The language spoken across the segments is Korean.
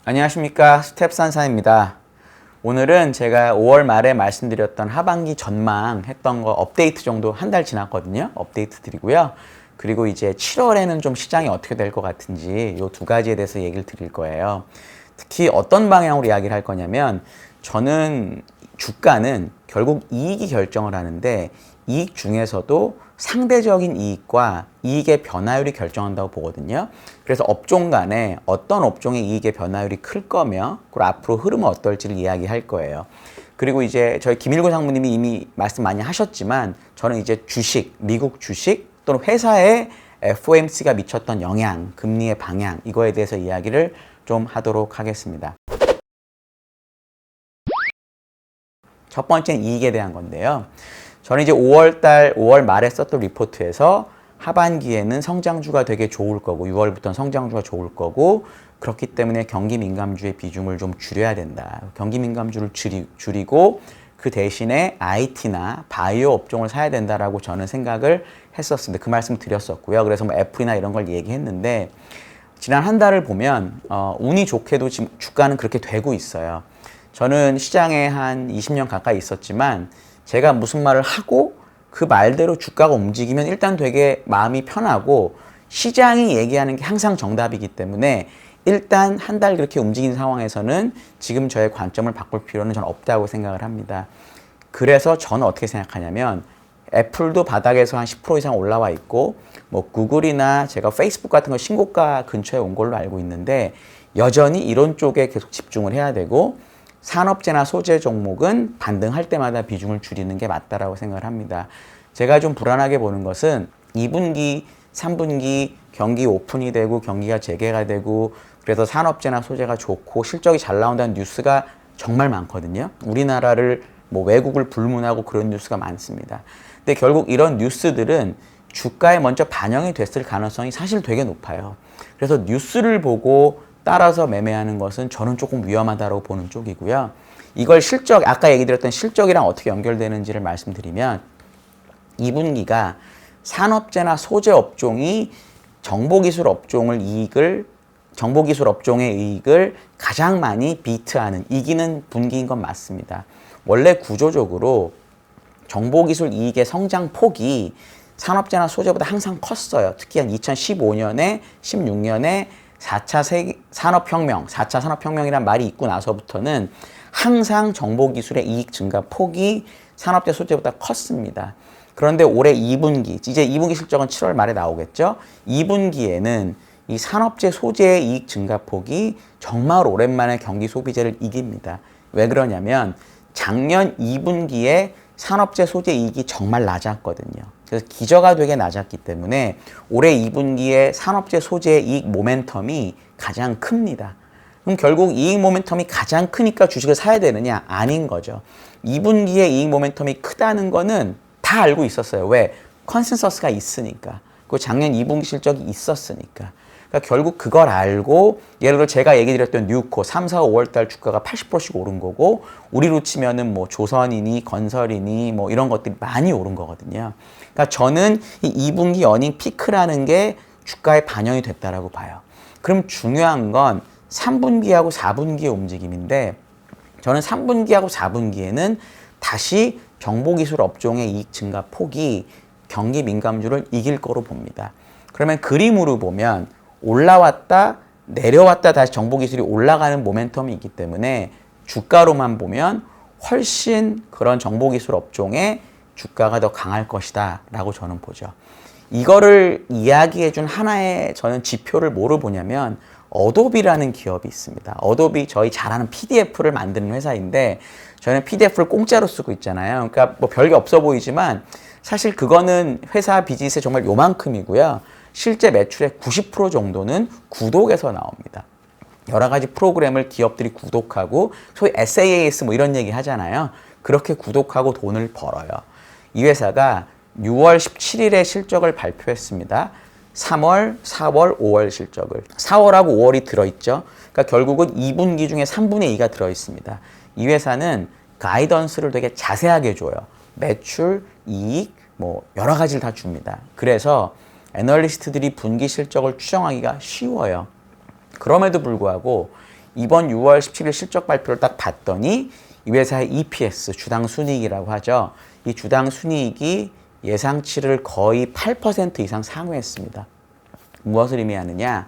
안녕하십니까, 스텝산사입니다. 오늘은 제가 5월 말에 말씀드렸던 하반기 전망 했던 거 업데이트 정도 한 달 지났거든요. 업데이트 드리고요. 그리고 이제 7월에는 좀 시장이 어떻게 될 것 같은지 이 두 가지에 대해서 얘기를 드릴 거예요. 특히 어떤 방향으로 이야기를 할 거냐면, 저는 주가는 결국 이익이 결정을 하는데, 이익 중에서도 상대적인 이익과 이익의 변화율이 결정한다고 보거든요. 그래서 업종 간에 어떤 업종의 이익의 변화율이 클 거며, 그리고 앞으로 흐름은 어떨지를 이야기할 거예요. 그리고 이제 저희 김일구 상무님이 이미 말씀 많이 하셨지만, 저는 이제 주식, 미국 주식 또는 회사의 FOMC가 미쳤던 영향, 금리의 방향, 이거에 대해서 이야기를 좀 하도록 하겠습니다. 첫 번째는 이익에 대한 건데요. 저는 이제 5월 말에 썼던 리포트에서 하반기에는 성장주가 되게 좋을 거고, 6월부터는 성장주가 좋을 거고, 그렇기 때문에 경기 민감주의 비중을 좀 줄여야 된다. 경기 민감주를 줄이고 그 대신에 IT나 바이오 업종을 사야 된다라고 저는 생각을 했었습니다. 그 말씀 드렸었고요. 그래서 뭐 애플이나 이런 걸 얘기했는데, 지난 한 달을 보면 운이 좋게도 지금 주가는 그렇게 되고 있어요. 저는 시장에 한 20년 가까이 있었지만, 제가 무슨 말을 하고 그 말대로 주가가 움직이면 일단 되게 마음이 편하고, 시장이 얘기하는 게 항상 정답이기 때문에 일단 한 달 그렇게 움직인 상황에서는 지금 저의 관점을 바꿀 필요는 저는 없다고 생각을 합니다. 그래서 저는 어떻게 생각하냐면, 애플도 바닥에서 한 10% 이상 올라와 있고, 뭐 구글이나 제가 페이스북 같은 거 신고가 근처에 온 걸로 알고 있는데, 여전히 이런 쪽에 계속 집중을 해야 되고, 산업재나 소재 종목은 반등할 때마다 비중을 줄이는 게 맞다라고 생각을 합니다. 제가 좀 불안하게 보는 것은 2분기, 3분기 경기 오픈이 되고 경기가 재개가 되고, 그래서 산업재나 소재가 좋고 실적이 잘 나온다는 뉴스가 정말 많거든요. 우리나라를 뭐 외국을 불문하고 그런 뉴스가 많습니다. 근데 결국 이런 뉴스들은 주가에 먼저 반영이 됐을 가능성이 사실 되게 높아요. 그래서 뉴스를 보고 따라서 매매하는 것은 저는 조금 위험하다고 보는 쪽이고요. 이걸 아까 얘기 드렸던 실적이랑 어떻게 연결되는지를 말씀드리면, 2분기가 산업재나 소재 업종이 정보기술 업종의 이익을 가장 많이 비트하는, 이기는 분기인 건 맞습니다. 원래 구조적으로 정보기술 이익의 성장 폭이 산업재나 소재보다 항상 컸어요. 특히 한 2015년에, 16년에 4차 산업혁명이란 말이 있고 나서부터는 항상 정보기술의 이익 증가 폭이 산업재 소재보다 컸습니다. 그런데 올해 2분기, 이제 2분기 실적은 7월 말에 나오겠죠. 2분기에는 이 산업재 소재의 이익 증가 폭이 정말 오랜만에 경기 소비재를 이깁니다. 왜 그러냐면, 작년 2분기에 산업재 소재 이익이 정말 낮았거든요. 그래서 기저가 되게 낮았기 때문에 올해 2분기에 산업재 소재의 이익 모멘텀이 가장 큽니다. 그럼 결국 이익 모멘텀이 가장 크니까 주식을 사야 되느냐? 아닌 거죠. 2분기에 이익 모멘텀이 크다는 거는 다 알고 있었어요. 왜? 컨센서스가 있으니까. 그 작년 2분기 실적이 있었으니까. 그러니까 결국 그걸 알고, 예를 들어 제가 얘기 드렸던 뉴코 3, 4, 5월 달 주가가 80%씩 오른 거고, 우리로 치면은 뭐 조선이니 건설이니 뭐 이런 것들이 많이 오른 거거든요. 그러니까 저는 이 2분기 어닝 피크라는 게 주가에 반영이 됐다라고 봐요. 그럼 중요한 건 3분기하고 4분기의 움직임인데, 저는 3분기하고 4분기에는 다시 정보기술 업종의 이익 증가 폭이 경기 민감주를 이길 거로 봅니다. 그러면 그림으로 보면 올라왔다 내려왔다 다시 정보기술이 올라가는 모멘텀이 있기 때문에, 주가로만 보면 훨씬 그런 정보기술 업종의 주가가 더 강할 것이다 라고 저는 보죠. 이거를 이야기해 준 하나의 저는 지표를 뭐로 보냐면, 어도비라는 기업이 있습니다. 어도비, 저희 잘 아는 PDF를 만드는 회사인데, 저희는 PDF를 공짜로 쓰고 있잖아요. 그러니까 뭐 별게 없어 보이지만 사실 그거는 회사 비즈니스에 정말 요만큼이고요. 실제 매출의 90% 정도는 구독에서 나옵니다. 여러 가지 프로그램을 기업들이 구독하고, 소위 SaaS 뭐 이런 얘기 하잖아요. 그렇게 구독하고 돈을 벌어요. 이 회사가 6월 17일에 실적을 발표했습니다. 3월, 4월, 5월 실적을. 4월하고 5월이 들어있죠. 그러니까 결국은 2분기 중에 3분의 2가 들어있습니다. 이 회사는 가이던스를 되게 자세하게 줘요. 매출, 이익, 뭐 여러 가지를 다 줍니다. 그래서 애널리스트들이 분기 실적을 추정하기가 쉬워요. 그럼에도 불구하고 이번 6월 17일 실적 발표를 딱 봤더니 이 회사의 EPS, 주당 순이익이라고 하죠. 이 주당 순이익이 예상치를 거의 8% 이상 상회했습니다. 무엇을 의미하느냐?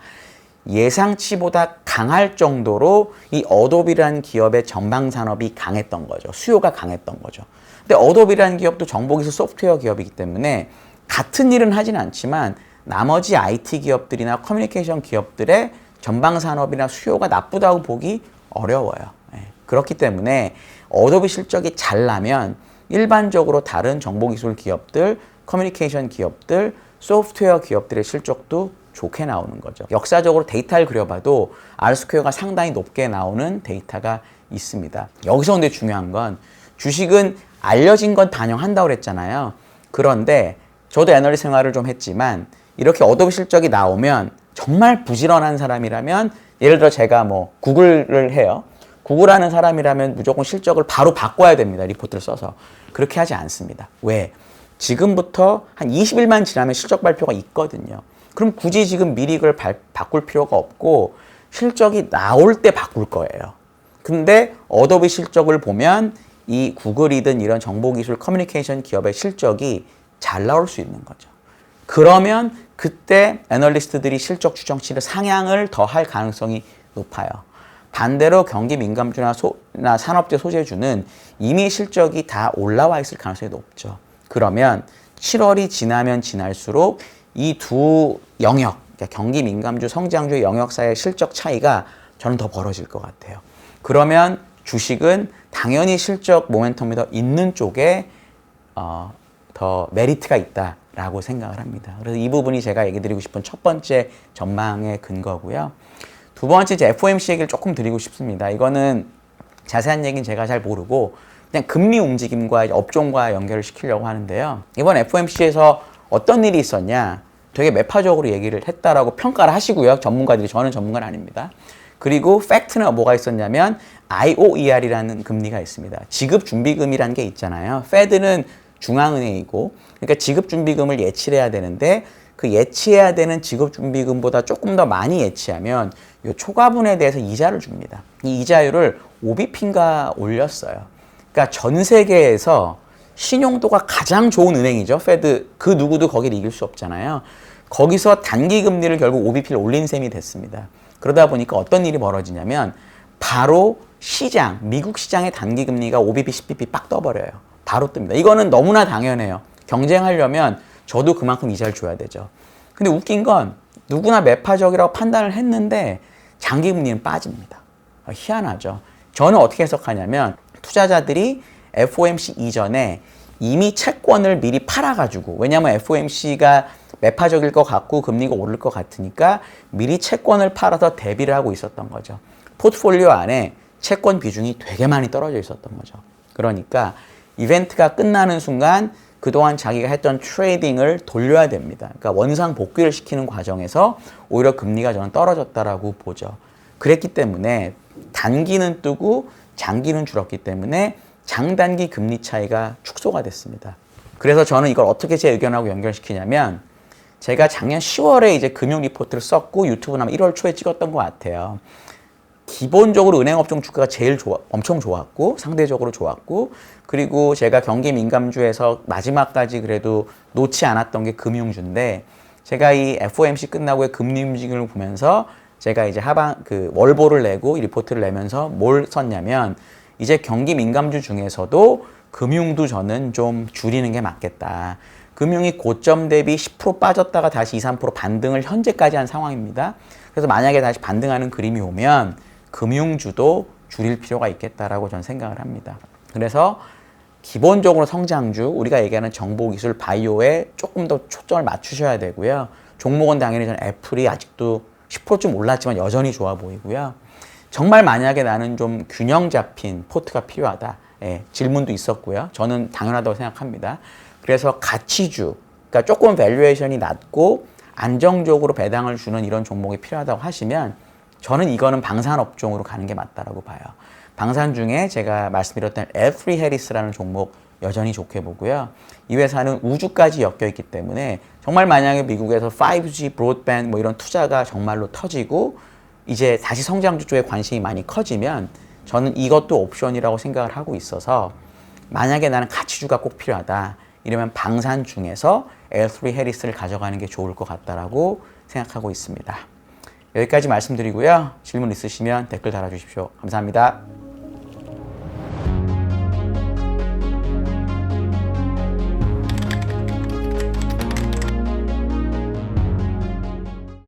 예상치보다 강할 정도로 이 어도비라는 기업의 전방 산업이 강했던 거죠. 수요가 강했던 거죠. 근데 어도비라는 기업도 정보기술 소프트웨어 기업이기 때문에 같은 일은 하진 않지만 나머지 IT 기업들이나 커뮤니케이션 기업들의 전방 산업이나 수요가 나쁘다고 보기 어려워요. 그렇기 때문에 어도비 실적이 잘 나면 일반적으로 다른 정보기술 기업들, 커뮤니케이션 기업들, 소프트웨어 기업들의 실적도 좋게 나오는 거죠. 역사적으로 데이터를 그려봐도 R스퀘어가 상당히 높게 나오는 데이터가 있습니다. 여기서 근데 중요한 건 주식은 알려진 건 반영한다고 그랬잖아요. 그런데 저도 애널리스트 생활을 좀 했지만 이렇게 어도비 실적이 나오면 정말 부지런한 사람이라면 예를 들어 제가 뭐 구글을 해요. 구글 하는 사람이라면 무조건 실적을 바로 바꿔야 됩니다. 리포트를 써서. 그렇게 하지 않습니다. 왜? 지금부터 한 20일만 지나면 실적 발표가 있거든요. 그럼 굳이 지금 미리 이걸 바꿀 필요가 없고 실적이 나올 때 바꿀 거예요. 근데 어도비 실적을 보면 이 구글이든 이런 정보기술 커뮤니케이션 기업의 실적이 잘 나올 수 있는 거죠. 그러면 그때 애널리스트들이 실적 추정치를 상향을 더 할 가능성이 높아요. 반대로 경기 민감주나 산업재 소재주는 이미 실적이 다 올라와 있을 가능성이 높죠. 그러면 7월이 지나면 지날수록 이 두 영역, 그러니까 경기 민감주, 성장주의 영역 사이의 실적 차이가 저는 더 벌어질 것 같아요. 그러면 주식은 당연히 실적 모멘텀이 더 있는 쪽에 더 메리트가 있다라고 생각을 합니다. 그래서 이 부분이 제가 얘기 드리고 싶은 첫 번째 전망의 근거고요. 두 번째 이제 FOMC 얘기를 조금 드리고 싶습니다. 이거는 자세한 얘기는 제가 잘 모르고 그냥 금리 움직임과 업종과 연결을 시키려고 하는데요. 이번 FOMC에서 어떤 일이 있었냐? 되게 매파적으로 얘기를 했다라고 평가를 하시고요. 전문가들이. 저는 전문가는 아닙니다. 그리고 팩트는 뭐가 있었냐면 IOER이라는 금리가 있습니다. 지급준비금이라는 게 있잖아요. 페드는 중앙은행이고 그러니까 지급준비금을 예치해야 되는데 그 예치해야 되는 지급준비금보다 조금 더 많이 예치하면 이 초과분에 대해서 이자를 줍니다. 이 이자율을 5bp인가 올렸어요. 그러니까 전 세계에서 신용도가 가장 좋은 은행이죠. 페드. 그 누구도 거기를 이길 수 없잖아요. 거기서 단기금리를 결국 5bp를 올린 셈이 됐습니다. 그러다 보니까 어떤 일이 벌어지냐면 바로 시장, 미국 시장의 단기금리가 5bp, 10bp 빡 떠버려요. 바로 뜹니다. 이거는 너무나 당연해요. 경쟁하려면 저도 그만큼 이자를 줘야 되죠. 근데 웃긴 건 누구나 매파적이라고 판단을 했는데 장기금리는 빠집니다. 희한하죠. 저는 어떻게 해석하냐면 투자자들이 FOMC 이전에 이미 채권을 미리 팔아가지고 왜냐하면 FOMC가 매파적일 것 같고 금리가 오를 것 같으니까 미리 채권을 팔아서 대비를 하고 있었던 거죠. 포트폴리오 안에 채권 비중이 되게 많이 떨어져 있었던 거죠. 그러니까 이벤트가 끝나는 순간 그동안 자기가 했던 트레이딩을 돌려야 됩니다. 그러니까 원상 복귀를 시키는 과정에서 오히려 금리가 저는 떨어졌다라고 보죠. 그랬기 때문에 단기는 뜨고 장기는 줄었기 때문에 장단기 금리 차이가 축소가 됐습니다. 그래서 저는 이걸 어떻게 제 의견하고 연결시키냐면 제가 작년 10월에 이제 금융 리포트를 썼고 유튜브는 아마 1월 초에 찍었던 것 같아요. 기본적으로 은행업종 주가가 제일 엄청 좋았고 상대적으로 좋았고 그리고 제가 경기 민감주에서 마지막까지 그래도 놓지 않았던 게 금융주인데 제가 이 FOMC 끝나고의 금리 움직임을 보면서 제가 이제 월보를 내고 이 리포트를 내면서 뭘 썼냐면 이제 경기 민감주 중에서도 금융도 저는 좀 줄이는 게 맞겠다. 금융이 고점 대비 10% 빠졌다가 다시 2, 3% 반등을 현재까지 한 상황입니다. 그래서 만약에 다시 반등하는 그림이 오면 금융주도 줄일 필요가 있겠다라고 저는 생각을 합니다. 그래서 기본적으로 성장주, 우리가 얘기하는 정보기술, 바이오에 조금 더 초점을 맞추셔야 되고요. 종목은 당연히 저는 애플이 아직도 10%좀 올랐지만 여전히 좋아 보이고요. 정말 만약에 나는 좀 균형 잡힌 포트가 필요하다. 질문도 있었고요. 저는 당연하다고 생각합니다. 그래서 가치주, 그러니까 조금 밸류에이션이 낮고 안정적으로 배당을 주는 이런 종목이 필요하다고 하시면 저는 이거는 방산업종으로 가는 게 맞다라고 봐요. 방산 중에 제가 말씀드렸던 L3 해리스라는 종목 여전히 좋게 보고요. 이 회사는 우주까지 엮여 있기 때문에 정말 만약에 미국에서 5G, 브로드밴드 뭐 이런 투자가 정말로 터지고 이제 다시 성장주 쪽에 관심이 많이 커지면 저는 이것도 옵션이라고 생각을 하고 있어서 만약에 나는 가치주가 꼭 필요하다 이러면 방산 중에서 L3 해리스를 가져가는 게 좋을 것 같다라고 생각하고 있습니다. 여기까지 말씀드리고요. 질문 있으시면 댓글 달아주십시오. 감사합니다.